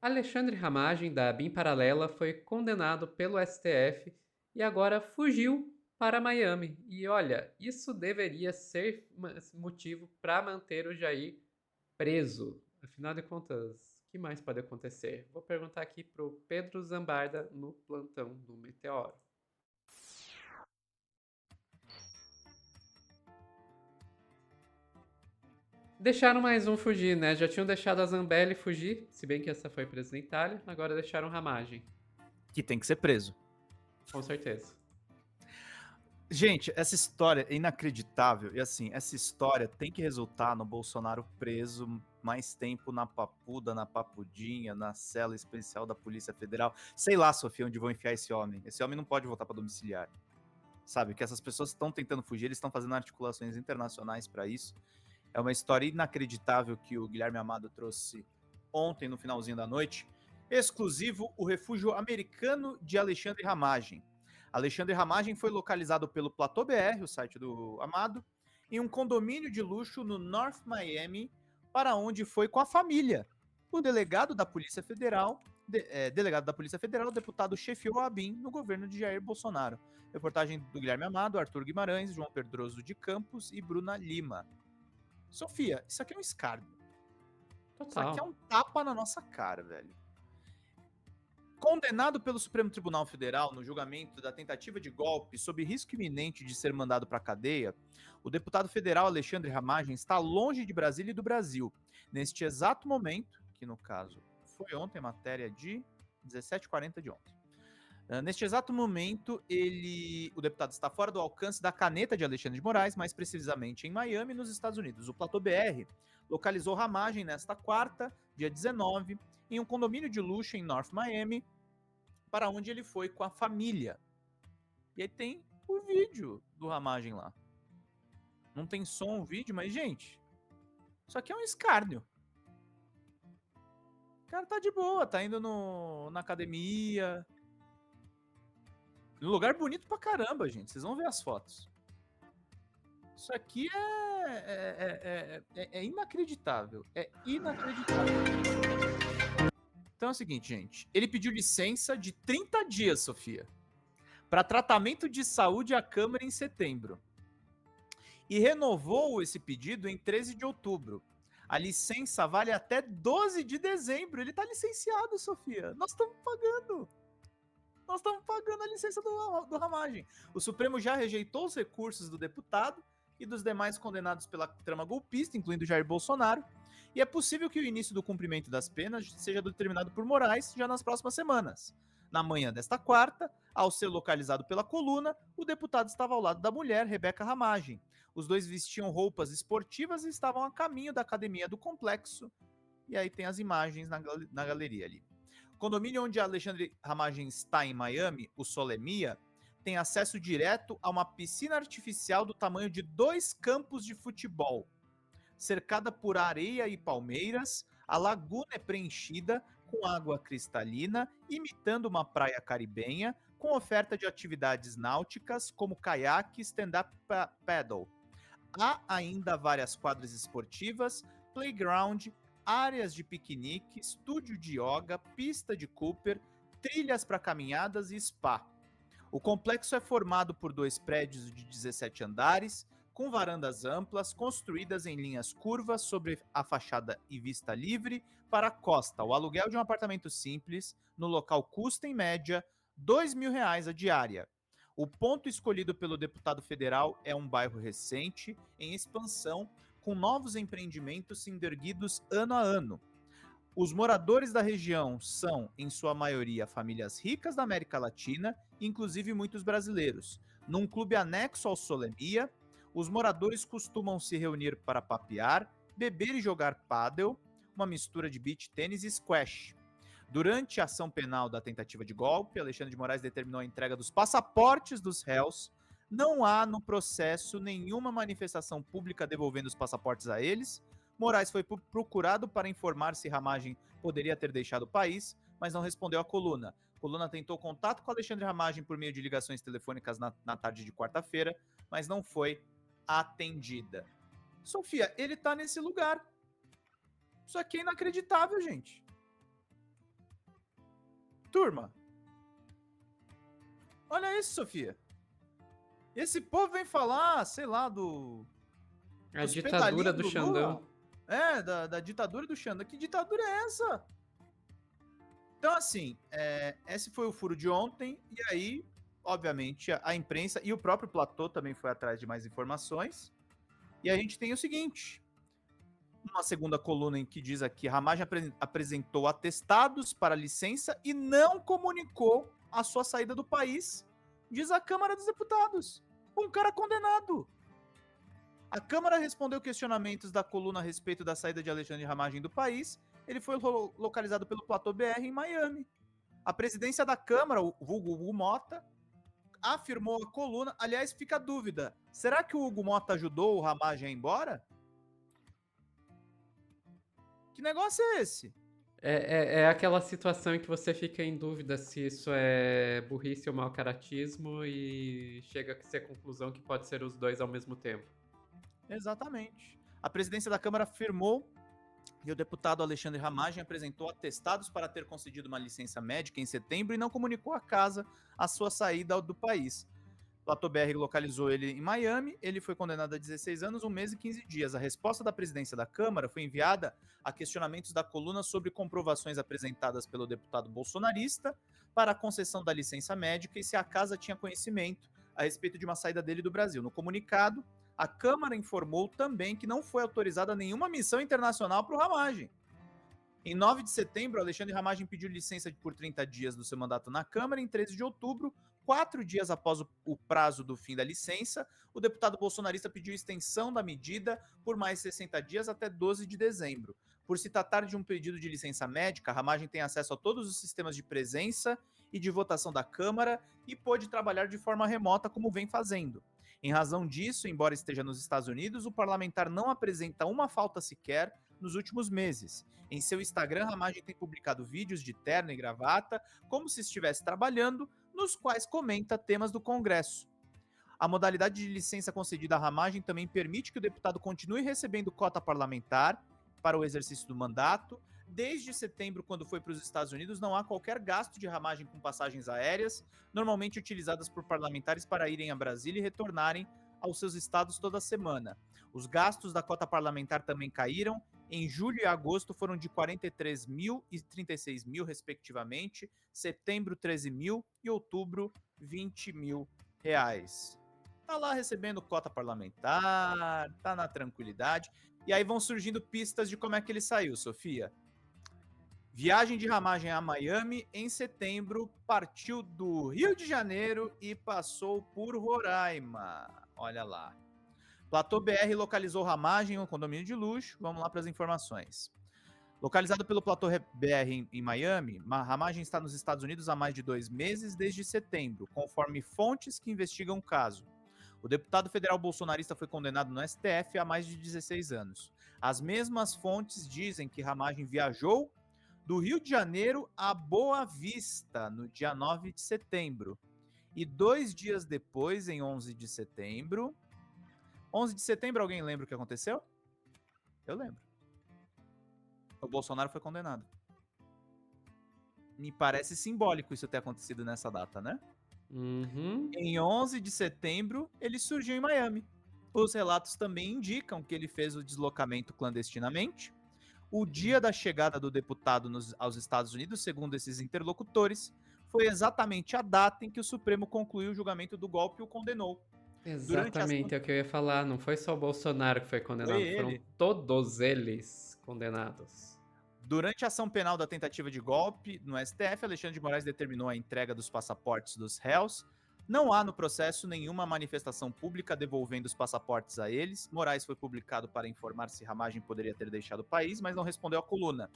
Alexandre Ramagem, da BIM Paralela, foi condenado pelo STF e agora fugiu para Miami. E olha, isso deveria ser motivo para manter o Jair preso. Afinal de contas, o que mais pode acontecer? Vou perguntar aqui para o Pedro Zambarda no plantão do Meteoro. Deixaram mais um fugir, né? Já tinham deixado a Zambelli fugir, se bem que essa foi presa na Itália, agora deixaram Ramagem, Que tem que ser preso. com certeza. Gente, essa história é inacreditável. E assim, essa história tem que resultar no Bolsonaro preso mais tempo na papuda, na papudinha, na cela especial da Polícia Federal. Sei lá, Sofia, onde vão enfiar esse homem. Esse homem não pode voltar para domiciliar. Sabe, que essas pessoas estão tentando fugir, eles estão fazendo articulações internacionais para isso. É uma história inacreditável que o Guilherme Amado trouxe ontem, no finalzinho da noite. Exclusivo, o refúgio americano de Alexandre Ramagem. Alexandre Ramagem foi localizado pelo Platô BR, o site do Amado, em um condomínio de luxo no North Miami, para onde foi com a família. O delegado da Polícia Federal, o deputado chefiou a ABIN no governo de Jair Bolsonaro. Reportagem do Guilherme Amado, Arthur Guimarães, João Pedroso de Campos e Bruna Lima. Sofia, isso aqui é um escárnio. Isso aqui é Total. um tapa na nossa cara, velho. Condenado pelo Supremo Tribunal Federal no julgamento da tentativa de golpe sob risco iminente de ser mandado para a cadeia, o deputado federal Alexandre Ramagem está longe de Brasília e do Brasil. Neste exato momento, que no caso foi ontem, matéria de 17h40 de ontem. Neste exato momento, o deputado está fora do alcance da caneta de Alexandre de Moraes, mais precisamente em Miami, nos Estados Unidos. O Platô BR localizou Ramagem nesta quarta, dia 19, em um condomínio de luxo em North Miami, para onde ele foi com a família. E aí tem o vídeo do Ramagem lá. Não tem som, o vídeo, mas, gente, isso aqui é um escárnio. O cara tá de boa, tá indo na academia. Um lugar bonito pra caramba, gente. Vocês vão ver as fotos. Isso aqui é inacreditável. É inacreditável. Então é o seguinte, gente. Ele pediu licença de 30 dias, Sofia, para tratamento de saúde à Câmara em setembro. E renovou esse pedido em 13 de outubro. A licença vale até 12 de dezembro. Ele tá licenciado, Sofia. Nós estamos pagando. Nós estamos pagando a licença do Ramagem. O Supremo já rejeitou os recursos do deputado e dos demais condenados pela trama golpista, incluindo Jair Bolsonaro, e é possível que o início do cumprimento das penas seja determinado por Moraes já nas próximas semanas. Na manhã desta quarta, ao ser localizado pela coluna, o deputado estava ao lado da mulher, Rebeca Ramagem. Os dois vestiam roupas esportivas e estavam a caminho da academia do complexo. E aí tem as imagens na galeria ali. O condomínio onde Alexandre Ramagem está em Miami, o Solemia, tem acesso direto a uma piscina artificial do tamanho de 2 campos de futebol. Cercada por areia e palmeiras, a laguna é preenchida com água cristalina, imitando uma praia caribenha, com oferta de atividades náuticas como caiaque e stand-up paddle. Há ainda várias quadras esportivas, playground, áreas de piquenique, estúdio de yoga, pista de Cooper, trilhas para caminhadas e spa. O complexo é formado por 2 prédios de 17 andares, com varandas amplas, construídas em linhas curvas sobre a fachada e vista livre para a costa. O aluguel de um apartamento simples no local custa, em média, R$ 2.000 a diária. O ponto escolhido pelo deputado federal é um bairro recente, em expansão, com novos empreendimentos sendo erguidos ano a ano. Os moradores da região são, em sua maioria, famílias ricas da América Latina, inclusive muitos brasileiros. Num clube anexo ao Solemia, os moradores costumam se reunir para papear, beber e jogar pádel, uma mistura de beach tênis e squash. Durante a ação penal da tentativa de golpe, Alexandre de Moraes determinou a entrega dos passaportes dos réus. Não há no processo nenhuma manifestação pública devolvendo os passaportes a eles. Moraes foi procurado para informar se Ramagem poderia ter deixado o país, mas não respondeu à coluna. A coluna tentou contato com Alexandre Ramagem por meio de ligações telefônicas na tarde de quarta-feira, mas não foi atendida. Sofia, ele tá nesse lugar. Isso aqui é inacreditável, gente. turma. Olha isso, Sofia. Esse povo vem falar, sei lá, A dos ditadura pedalinhos do do Lula. Xandão. Da ditadura do Xandão. Que ditadura é essa? Então, assim, esse foi o furo de ontem. E aí, obviamente, a imprensa e o próprio Platô também foi atrás de mais informações. E a gente tem o seguinte: uma segunda coluna em que diz aqui, Ramagem apresentou atestados para licença e não comunicou a sua saída do país, diz a Câmara dos Deputados. Um cara condenado. A Câmara respondeu questionamentos da coluna a respeito da saída de Alexandre Ramagem do país. Ele foi localizado pelo Platô BR em Miami. A presidência da Câmara, o vulgo Hugo Mota, afirmou a coluna. Aliás, fica a dúvida: será que o Hugo Mota ajudou o Ramagem a ir embora? Que negócio é esse? É aquela situação em que você fica em dúvida se isso é burrice ou mau caratismo e chega a ser a conclusão que pode ser os dois ao mesmo tempo. Exatamente. A presidência da Câmara afirmou que o deputado Alexandre Ramagem apresentou atestados para ter concedido uma licença médica em setembro e não comunicou à casa a sua saída do país. Platô BR localizou ele em Miami, ele foi condenado a 16 anos, 1 mês e 15 dias. A resposta da presidência da Câmara foi enviada a questionamentos da coluna sobre comprovações apresentadas pelo deputado bolsonarista para a concessão da licença médica e se a casa tinha conhecimento a respeito de uma saída dele do Brasil. No comunicado, a Câmara informou também que não foi autorizada nenhuma missão internacional para o Ramagem. Em 9 de setembro, Alexandre Ramagem pediu licença por 30 dias do seu mandato na Câmara. Em 13 de outubro, 4 dias após o prazo do fim da licença, o deputado bolsonarista pediu extensão da medida por mais 60 dias até 12 de dezembro. Por se tratar de um pedido de licença médica, Ramagem tem acesso a todos os sistemas de presença e de votação da Câmara e pôde trabalhar de forma remota como vem fazendo. Em razão disso, embora esteja nos Estados Unidos, o parlamentar não apresenta uma falta sequer nos últimos meses. Em seu Instagram, Ramagem tem publicado vídeos de terno e gravata, como se estivesse trabalhando, nos quais comenta temas do Congresso. A modalidade de licença concedida à Ramagem também permite que o deputado continue recebendo cota parlamentar para o exercício do mandato. Desde setembro, quando foi para os Estados Unidos, não há qualquer gasto de Ramagem com passagens aéreas, normalmente utilizadas por parlamentares para irem a Brasília e retornarem aos seus estados toda semana. Os gastos da cota parlamentar também caíram. Em julho e agosto foram de 43 mil e 36 mil, respectivamente. Setembro, 13 mil e outubro, 20 mil reais. Tá lá recebendo cota parlamentar, tá na tranquilidade. E aí vão surgindo pistas de como é que ele saiu, Sofia. Viagem de Ramagem a Miami em setembro, partiu do Rio de Janeiro e passou por Roraima. Olha lá. Platô BR localizou Ramagem, um condomínio de luxo. Vamos lá para as informações. Localizado pelo Platô BR em Miami, Ramagem está nos Estados Unidos há mais de 2 meses, desde setembro, conforme fontes que investigam o caso. O deputado federal bolsonarista foi condenado no STF há mais de 16 anos. As mesmas fontes dizem que Ramagem viajou do Rio de Janeiro a Boa Vista, no dia 9 de setembro. E 2 dias depois, em 11 de setembro... 11 de setembro, alguém lembra o que aconteceu? Eu lembro. O Bolsonaro foi condenado. Me parece simbólico isso ter acontecido nessa data, né? Uhum. Em 11 de setembro, ele surgiu em Miami. Os relatos também indicam que ele fez o deslocamento clandestinamente. O dia da chegada do deputado aos Estados Unidos, segundo esses interlocutores, foi exatamente a data em que o Supremo concluiu o julgamento do golpe e o condenou. Exatamente, é o que eu ia falar. Não foi só o Bolsonaro que foi condenado, foram ele. todos eles condenados. Durante a ação penal da tentativa de golpe no STF, Alexandre de Moraes determinou a entrega dos passaportes dos réus. Não há no processo nenhuma manifestação pública devolvendo os passaportes a eles. Moraes foi publicado para informar se Ramagem poderia ter deixado o país, mas não respondeu à coluna.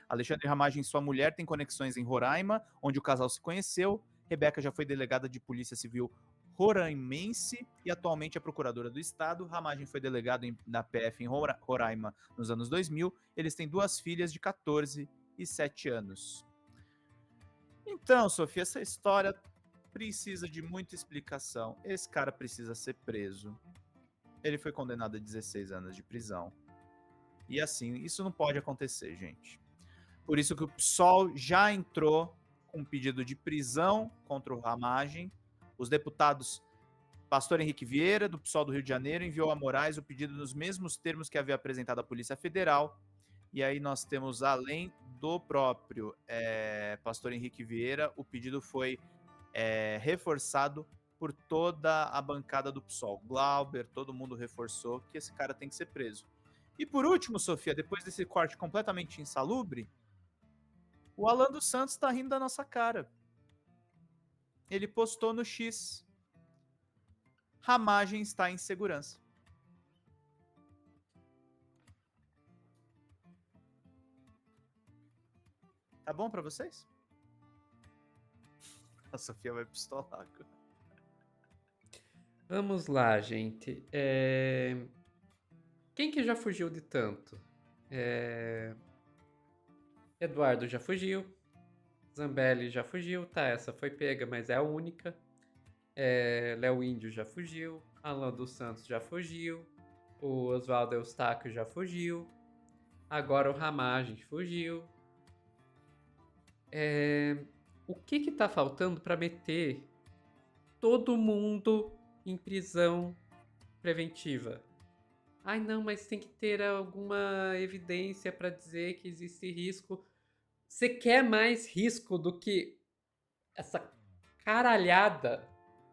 Alexandre Ramagem e sua mulher têm conexões em Roraima, onde o casal se conheceu. Rebeca já foi delegada de Polícia Civil roraimense e atualmente é procuradora do Estado. Ramagem foi delegado na PF em Roraima nos anos 2000. Eles têm 2 filhas de 14 e 7 anos. Então, Sofia, essa história precisa de muita explicação. Esse cara precisa ser preso. Ele foi condenado a 16 anos de prisão. E assim, isso não pode acontecer, gente. Por isso que o PSOL já entrou com um pedido de prisão contra o Ramagem. Os deputados Pastor Henrique Vieira, do PSOL do Rio de Janeiro, enviou a Moraes o pedido nos mesmos termos que havia apresentado à Polícia Federal. E aí nós temos, além do próprio Pastor Henrique Vieira, o pedido foi reforçado por toda a bancada do PSOL. Glauber, todo mundo reforçou que esse cara tem que ser preso. E por último, Sofia, depois desse corte completamente insalubre, o Alan dos Santos tá rindo da nossa cara. Ele postou no X: Ramagem está em segurança. Tá bom pra vocês? A Sofia vai pistolar. Vamos lá, gente. Quem que já fugiu de tanto? Eduardo já fugiu. Zambelli já fugiu. Tá, essa foi pega, mas é a única. Léo Índio já fugiu. Alan dos Santos já fugiu. O Oswaldo Eustáquio já fugiu. Agora o Ramagem fugiu. O que tá faltando para meter todo mundo em prisão preventiva? Ai, não, mas tem que ter alguma evidência para dizer que existe risco. Você quer mais risco do que essa caralhada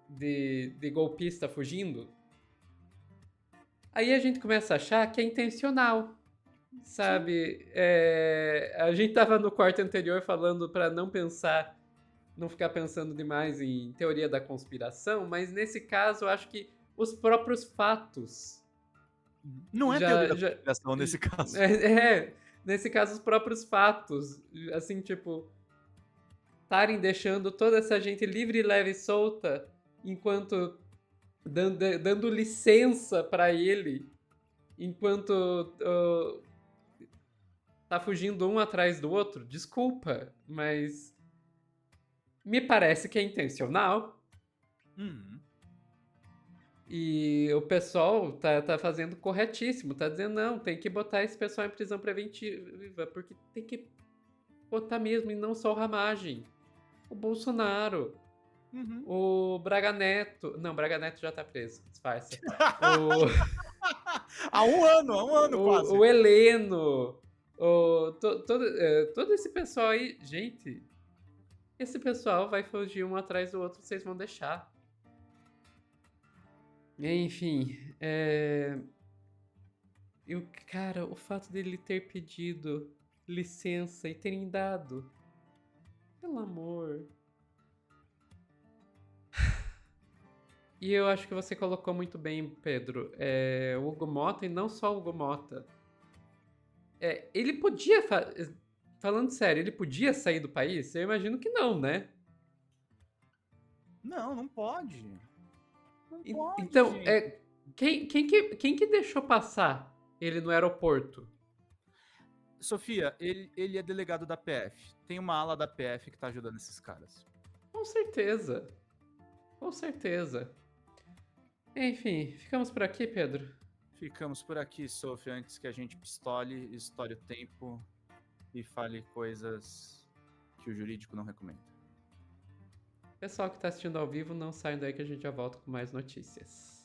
de golpista fugindo? Aí a gente começa a achar que é intencional, sabe? A gente tava no corte anterior falando para não ficar pensando demais em teoria da conspiração, mas nesse caso eu acho que os próprios fatos Não é teoria da conspiração nesse caso. Nesse caso os próprios fatos, assim, tipo, estarem deixando toda essa gente livre, leve e solta, enquanto dando licença para ele, enquanto tá fugindo um atrás do outro. Desculpa, mas me parece que é intencional. E o pessoal tá fazendo corretíssimo, tá dizendo, não, tem que botar esse pessoal em prisão preventiva, porque tem que botar mesmo, e não só o Ramagem. O Bolsonaro, o Braga Neto... Não, Braga Neto já tá preso, disfarça. Há um ano quase. O Heleno, todo esse pessoal aí, gente, esse pessoal vai fugir um atrás do outro, vocês vão deixar. Enfim, cara, o fato dele ter pedido licença e terem dado, pelo amor. E eu acho que você colocou muito bem, Pedro, o Hugo Mota, e não só o Hugo Mota. Ele podia, falando sério, ele podia sair do país? Eu imagino que não, né? Não pode. Pode, então, quem que deixou passar ele no aeroporto? Sofia, ele é delegado da PF. Tem uma ala da PF que tá ajudando esses caras. Com certeza. Com certeza. Enfim, ficamos por aqui, Pedro? Ficamos por aqui, Sofia, antes que a gente pistole, estoure o tempo e fale coisas que o jurídico não recomenda. Pessoal que tá assistindo ao vivo, não saiam daí que a gente já volta com mais notícias.